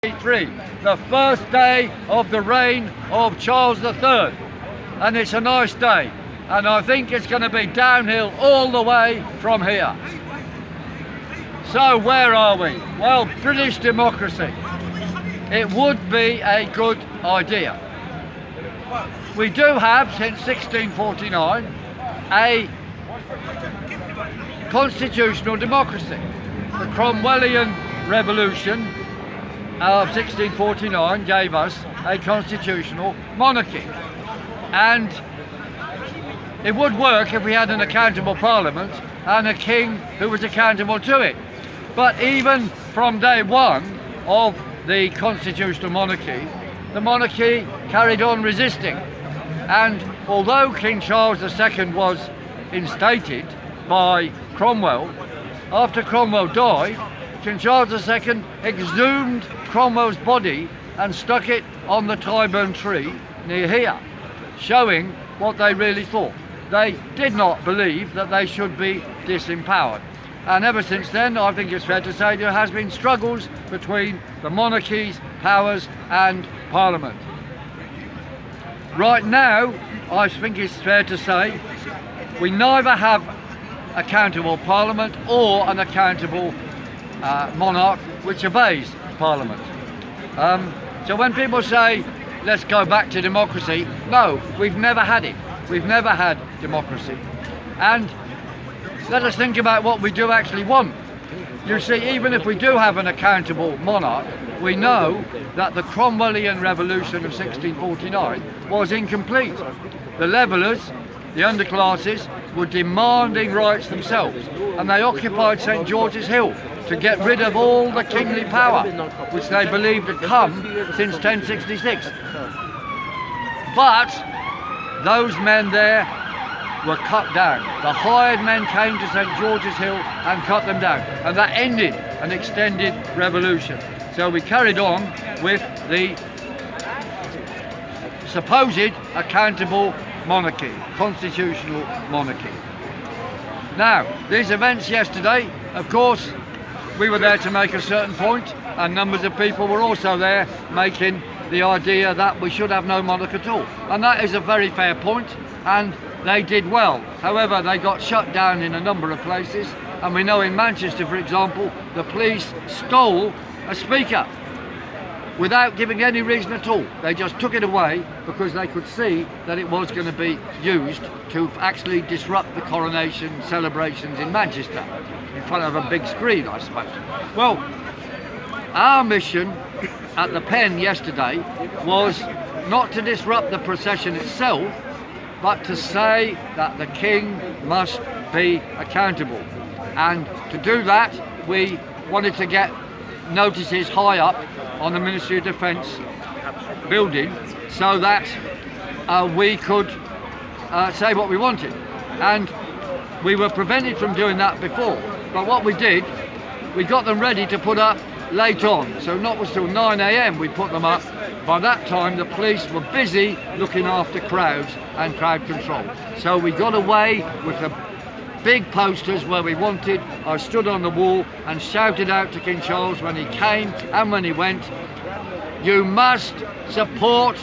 the first day of the reign of Charles III, and it's a nice day, and I think it's going to be downhill all the way from here. So where are we? Well, British democracy. It would be a good idea. We do have, since 1649, a constitutional democracy. The Cromwellian Revolution of 1649 gave us a constitutional monarchy, and it would work if we had an accountable parliament and a king who was accountable to it. But even from day one of the constitutional monarchy, the monarchy carried on resisting, and although King Charles II was instated by Cromwell, after Cromwell died, King Charles II exhumed Cromwell's body and stuck it on the Tyburn tree near here, showing what they really thought. They did not believe that they should be disempowered. And ever since then, I think it's fair to say there has been struggles between the monarchy's powers and Parliament. Right now, I think it's fair to say we neither have accountable Parliament or an accountable monarch which obeys Parliament. So when people say, let's go back to democracy, no, we've never had it. We've never had democracy. And let us think about what we do actually want. You see, even if we do have an accountable monarch, we know that the Cromwellian Revolution of 1649 was incomplete. The levellers, the underclasses, were demanding rights themselves, and they occupied St George's Hill to get rid of all the kingly power which they believed had come since 1066. But those men there were cut down. The hired men came to St George's Hill and cut them down, and that ended an extended revolution. So we carried on with the supposed accountable monarchy, constitutional monarchy. Now, these events yesterday, of course, we were there to make a certain point, and numbers of people were also there making the idea that we should have no monarch at all. And that is a very fair point, and they did well. However, they got shut down in a number of places, and we know in Manchester, for example, the police stole a speaker without giving any reason at all. They just took it away because they could see that it was going to be used to actually disrupt the coronation celebrations in Manchester in front of a big screen, I suppose. Well, our mission at the Pen yesterday was not to disrupt the procession itself, but to say that the king must be accountable. And to do that, we wanted to get notices high up on the Ministry of Defence building so that we could say what we wanted. And we were prevented from doing that before. But what we did, we got them ready to put up late on. So not until 9 AM we put them up. By that time the police were busy looking after crowds and crowd control. So we got away with the big posters where we wanted. I stood on the wall and shouted out to King Charles when he came and when he went, you must support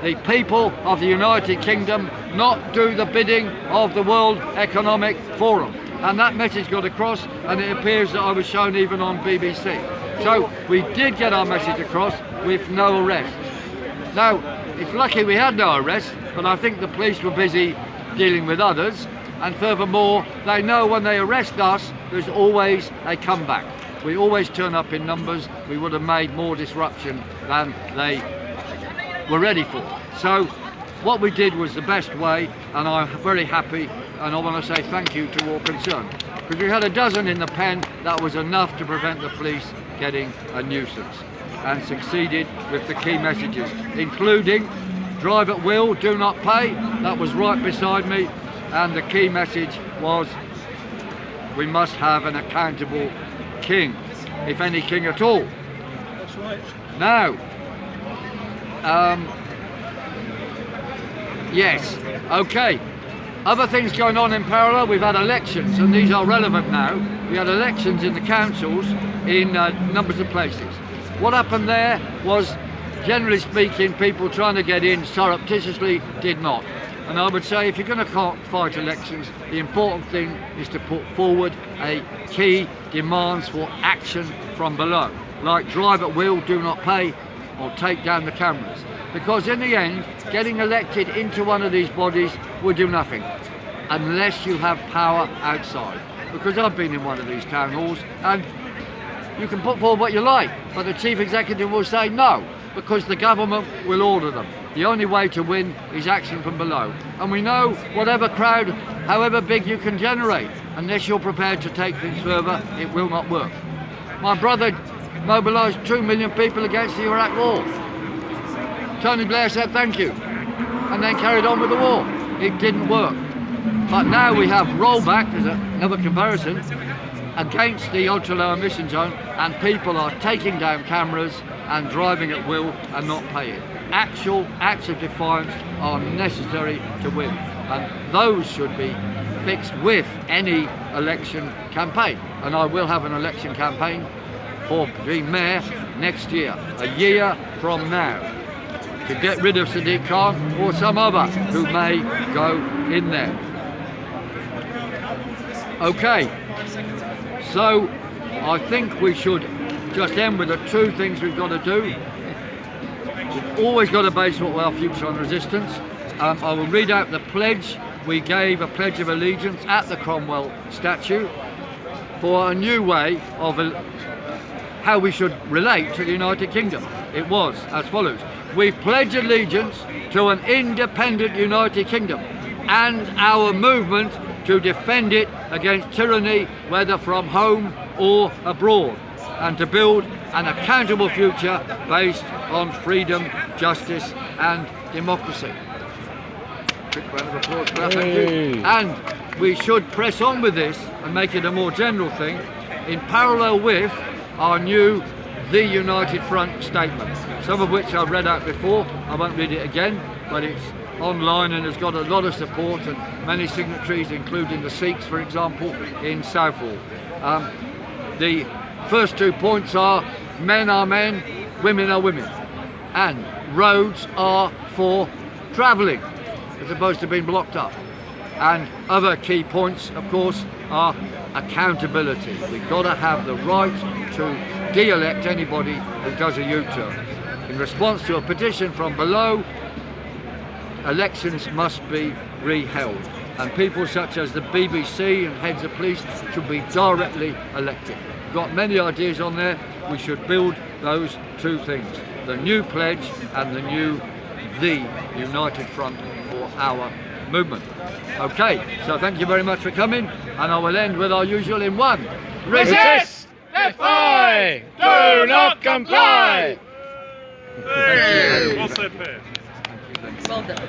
the people of the United Kingdom, not do the bidding of the World Economic Forum. And that message got across, and it appears that I was shown even on BBC. So we did get our message across with no arrests. Now, it's lucky we had no arrests, but I think the police were busy dealing with others. And furthermore, they know when they arrest us, there's always a comeback. We always turn up in numbers. We would have made more disruption than they were ready for. So what we did was the best way, and I'm very happy, and I want to say thank you to all concerned. Because we had a dozen in the Pen, that was enough to prevent the police getting a nuisance, and succeeded with the key messages, including drive at will, do not pay. That was right beside me. And the key message was we must have an accountable king, if any king at all. That's right. Now, yes, okay. Other things going on in parallel, we've had elections, and these are relevant now. We had elections in the councils in numbers of places. What happened there was, generally speaking, people trying to get in surreptitiously did not. And I would say if you're going to fight elections, the important thing is to put forward a key demands for action from below, like drive at will, do not pay, or take down the cameras. Because in the end, getting elected into one of these bodies will do nothing unless you have power outside. Because I've been in one of these town halls, and you can put forward what you like, but the chief executive will say no, because the government will order them. The only way to win is action from below. And we know whatever crowd, however big you can generate, unless you're prepared to take things further, it will not work. My brother mobilised 2 million people against the Iraq war. Tony Blair said thank you, and then carried on with the war. It didn't work. But now we have rollback, as another comparison, against the ultra-low emission zone, and people are taking down cameras and driving at will and not paying. Actual acts of defiance are necessary to win, and those should be fixed with any election campaign. And I will have an election campaign for being mayor next year, a year from now, to get rid of Sadiq Khan or some other who may go in there. Okay, so I think we should just end with the two things we've got to do. We've always got to base our future on resistance. I will read out the pledge. We gave a pledge of allegiance at the Cromwell statue for a new way of how we should relate to the United Kingdom. It was as follows: we pledge allegiance to an independent United Kingdom and our movement to defend it against tyranny, whether from home or abroad, and to build an accountable future based on freedom, justice and democracy. Quick round of applause for that, thank you. And we should press on with this and make it a more general thing in parallel with our new The United Front statement, some of which I've read out before. I won't read it again, but it's online and has got a lot of support and many signatories, including the Sikhs, for example, in Southall. The first 2 points are: men are men, women are women, and roads are for travelling as opposed to being blocked up. And other key points, of course, are accountability. We've got to have the right to de-elect anybody who does a U-turn. In response to a petition from below, elections must be re-held, and people such as the BBC and heads of police should be directly elected. We've got many ideas on there. We should build those two things: the new pledge and the United Front for our movement. Okay, so thank you very much for coming, and I will end with our usual in one. Resist! Defy! Do not comply! Hey, well said, Piers. Thank you. Well done.